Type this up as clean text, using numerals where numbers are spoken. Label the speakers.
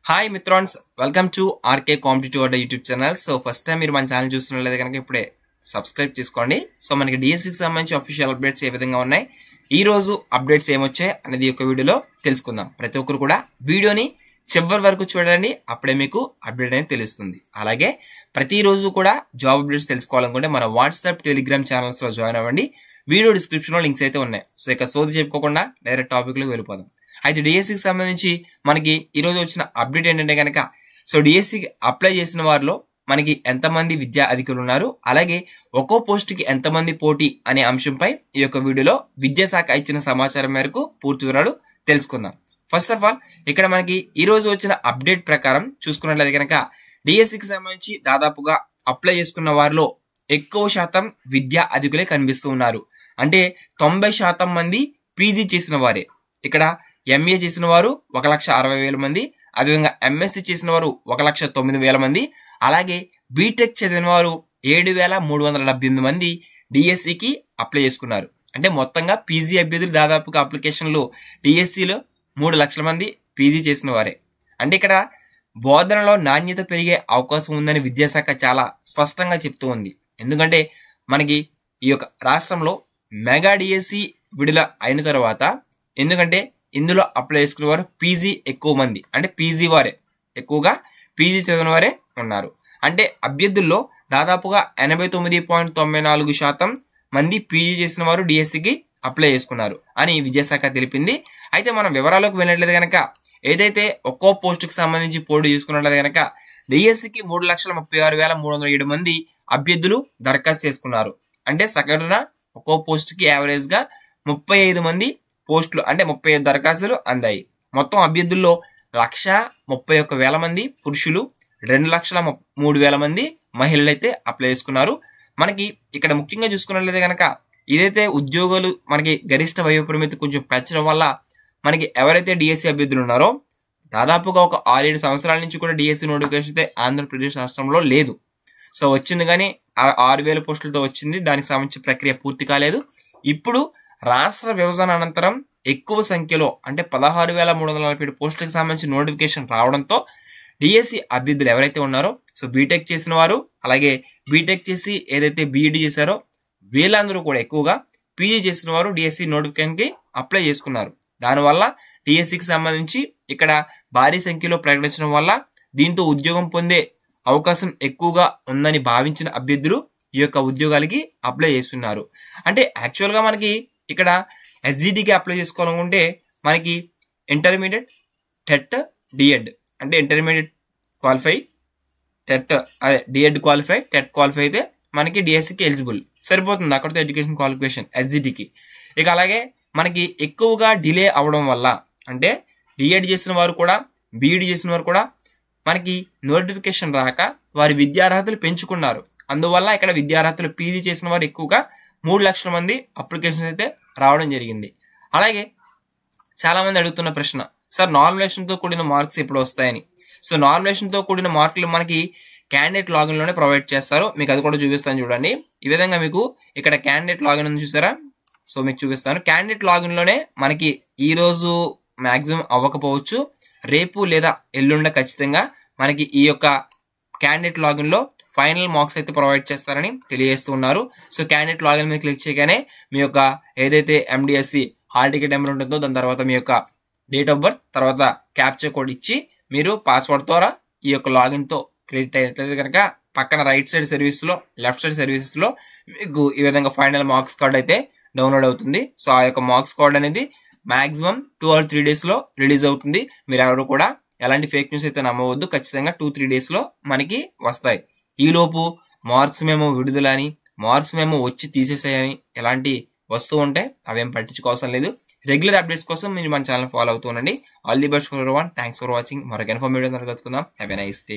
Speaker 1: Hi మిత్రాన్స్, welcome to RK competitive Adda YouTube channel. So first time మీరు మన channel చూస్తున్నట్లయితే కనుక ఇప్పుడే సబ్స్క్రైబ్ చేసుకోండి. సో మనకి డిఎస్సికి సంబంధించి అఫీషియల్ అప్డేట్స్ ఏ విధంగా ఉన్నాయి, ఈ రోజు అప్డేట్స్ ఏమొచ్చాయి అనేది ఒక వీడియోలో తెలుసుకుందాం. ప్రతి ఒక్కరు కూడా వీడియోని చివరి వరకు చూడండి, అప్పుడే మీకు అప్డేట్ అనేది తెలుస్తుంది. అలాగే ప్రతిరోజు కూడా జాబ్ అప్డేట్స్ తెలుసుకోవాలనుకుంటే మన వాట్సాప్, టెలిగ్రామ్ ఛానల్స్ లో జాయిన్ అవ్వండి. వీడియో డిస్క్రిప్షన్ లో లింక్స్ అయితే ఉన్నాయి. సో ఇక సోది చెప్పుకోకుండా డైరెక్ట్ టాపిక్ లోకి వెళ్ళిపోదాం. అయితే డిఎస్సికి సంబంధించి మనకి ఈరోజు వచ్చిన అప్డేట్ ఏంటంటే కనుక, సో డిఎస్సికి అప్లై చేసిన వారిలో మనకి ఎంతమంది విద్యా అధికారులు ఉన్నారు, అలాగే ఒక్కో పోస్ట్ కి ఎంతమంది పోటీ అనే అంశంపై ఈ యొక్క వీడియోలో విద్యాశాఖ ఇచ్చిన సమాచారం మేరకు పూర్తి వివరాలు తెలుసుకుందాం. ఫస్ట్ ఆఫ్ ఆల్ ఇక్కడ మనకి ఈ రోజు వచ్చిన అప్డేట్ ప్రకారం చూసుకున్నట్లయితే కనుక డిఎస్సికి సంబంధించి దాదాపుగా అప్లై చేసుకున్న వారిలో ఎక్కువ శాతం విద్యా అధికులే కనిపిస్తూ ఉన్నారు. అంటే 90% మంది పీజీ చేసిన వారే. ఇక్కడ ఎంఏ చేసిన వారు 1,60,000 మంది, అదేవిధంగా ఎంఎస్సి చేసిన వారు 1,09,000 మంది, అలాగే బీటెక్ చదివిన వారు 7,378 మంది డిఎస్సికి అప్లై చేసుకున్నారు. అంటే మొత్తంగా పీజీ అభ్యర్థులు దాదాపుగా అప్లికేషన్లు డిఎస్సిలో 3 లక్షల మంది పీజీ చేసిన వారే. అంటే ఇక్కడ బోధనలో నాణ్యత పెరిగే అవకాశం ఉందని విద్యాశాఖ చాలా స్పష్టంగా చెప్తూ ఉంది. ఎందుకంటే మనకి ఈ యొక్క రాష్ట్రంలో మెగా డిఎస్సి విడుదల అయిన తర్వాత, ఎందుకంటే ఇందులో అప్లై చేసుకునే వారు పీజీ ఎక్కువ మంది, అంటే పీజీ వారే ఎక్కువగా పీజీ చదివిన వారే ఉన్నారు. అంటే అభ్యర్థుల్లో దాదాపుగా 89.94% మంది పీజీ చేసిన వారు డిఎస్సికి అప్లై చేసుకున్నారు అని విద్యాశాఖ తెలిపింది. అయితే మనం వివరాలకు వెళ్ళినట్లయితే కనుక, ఏదైతే ఒక్కో పోస్టుకు సంబంధించి పోటీ చూసుకున్నట్లయితే కనుక డిఎస్సికి 3,36,307 మంది అభ్యర్థులు దరఖాస్తు చేసుకున్నారు. అంటే సగటున ఒక్కో పోస్టుకి యావరేజ్ గా 35 మంది పోస్టులు, అంటే 35 దరఖాస్తులు అందాయి. మొత్తం అభ్యర్థుల్లో 1,31,000 మంది పురుషులు, 2,03,000 మంది మహిళలు అయితే అప్లై చేసుకున్నారు. మనకి ఇక్కడ ముఖ్యంగా చూసుకున్నట్లయితే కనుక ఇదైతే ఉద్యోగాలు మనకి గరిష్ట వయోపరిమితి కొంచెం పెంచడం వల్ల మనకి ఎవరైతే డిఎస్సి అభ్యర్థులు ఉన్నారో దాదాపుగా ఒక 6-7 సంవత్సరాల నుంచి కూడా డిఎస్సి నోటిఫికేషన్ అయితే ఆంధ్రప్రదేశ్ రాష్ట్రంలో లేదు. సో వచ్చింది కానీ 6,000 పోస్టులతో వచ్చింది, దానికి సంబంధించిన ప్రక్రియ పూర్తి కాలేదు. ఇప్పుడు రాష్ట్ర విభజన అనంతరం ఎక్కువ సంఖ్యలో, అంటే 16,347 పోస్టులకు సంబంధించి నోటిఫికేషన్ రావడంతో డిఎస్సి అభ్యర్థులు ఎవరైతే ఉన్నారో, సో బీటెక్ చేసిన వారు, అలాగే బీటెక్ చేసి ఏదైతే బీఈడి చేశారో వీళ్ళందరూ కూడా ఎక్కువగా పీజీ చేసిన వారు డిఎస్సి నోటిఫికేషన్కి అప్లై చేసుకున్నారు. దానివల్ల డిఎస్సికి సంబంధించి ఇక్కడ భారీ సంఖ్యలో ప్రకటించడం వల్ల దీంతో ఉద్యోగం పొందే అవకాశం ఎక్కువగా ఉందని భావించిన అభ్యర్థులు ఈ యొక్క ఉద్యోగాలకి అప్లై చేస్తున్నారు. అంటే యాక్చువల్గా మనకి ఇక్కడ ఎస్జిటికి అప్లై చేసుకోవాలనుకుంటే మనకి ఇంటర్మీడియట్, టెట్, డిఎడ్, అంటే ఇంటర్మీడియట్ క్వాలిఫై, టెట్ అదే డిఎడ్ క్వాలిఫై, టెట్ క్వాలిఫై అయితే మనకి డిఎస్సికి ఎలిజిబుల్ సరిపోతుంది. అక్కడితో ఎడ్యుకేషన్ క్వాలిఫికేషన్ ఎస్జిటికి. ఇక అలాగే మనకి ఎక్కువగా డిలే అవడం వల్ల, అంటే డిఎడ్ చేసిన వారు కూడా బీఈడి చేసిన వారు కూడా మనకి నోటిఫికేషన్ రాక వారి విద్యార్హతలు పెంచుకున్నారు. అందువల్ల ఇక్కడ విద్యార్హతలు పీజీ చేసిన వారు ఎక్కువగా 3 లక్షల మంది అప్లికేషన్ అయితే రావడం జరిగింది. అలాగే చాలా మంది అడుగుతున్న ప్రశ్న, సార్ నామినేషన్ తో కూడిన మార్క్స్ ఎప్పుడు వస్తాయని. సో నామినేషన్ తో కూడిన మార్కులు మనకి క్యాండిడేట్ లాగిన్ లోనే ప్రొవైడ్ చేస్తారు. మీకు అది కూడా చూపిస్తాను చూడండి. ఈ విధంగా మీకు ఇక్కడ క్యాండిడేట్ లాగిన్ ఉంది చూసారా, సో మీకు చూపిస్తాను. క్యాండిడేట్ లాగిన్ లోనే మనకి ఈ రోజు మాక్సిమం అవ్వకపోవచ్చు, రేపు లేదా ఎల్లుండ ఖచ్చితంగా మనకి ఈ యొక్క క్యాండిడేట్ లాగిన్ లో ఫైనల్ మార్క్స్ అయితే ప్రొవైడ్ చేస్తారని తెలియజేస్తూ ఉన్నారు. సో క్యాండిడేట్ లాగిన్ మీద క్లిక్ చేయగానే మీ యొక్క ఏదైతే ఎండిఎస్సి హాల్ టికెట్ నెంబర్ ఉంటుందో దాని తర్వాత మీ యొక్క డేట్ ఆఫ్ బర్త్, తర్వాత క్యాప్చర్ కోడ్ ఇచ్చి మీరు పాస్వర్డ్ ద్వారా ఈ యొక్క లాగిన్ తో క్రెడిట్ అయినట్లయితే కనుక పక్కన రైట్ సైడ్ సర్వీస్ లో, లెఫ్ట్ సైడ్ సర్వీసెస్ లో మీకు ఈ విధంగా ఫైనల్ మార్క్స్ కార్డ్ అయితే డౌన్లోడ్ అవుతుంది. సో ఆ యొక్క మార్క్స్ కార్డ్ అనేది మాక్సిమం 2 or 3 days లో రిలీజ్ అవుతుంది. మీరు ఎవరు కూడా ఎలాంటి ఫేక్ న్యూస్ అయితే నమ్మవద్దు, ఖచ్చితంగా 2-3 days లో మనకి వస్తాయి. ఈలోపు మార్క్స్ మేము విడుదల అని, మార్క్స్ మేము వచ్చి తీసేసాయని ఎలాంటి వస్తూ ఉంటే అవేం పట్టించుకోవాల్సిన లేదు. రెగ్యులర్ అప్డేట్స్ కోసం మీరు మన ఛానల్ ఫాలో అవుతూ ఉండండి. All the best for everyone. Thanks for watching. మరొక ఇన్ఫర్మేటివ్ కలుసుకుందాం. Have a nice day.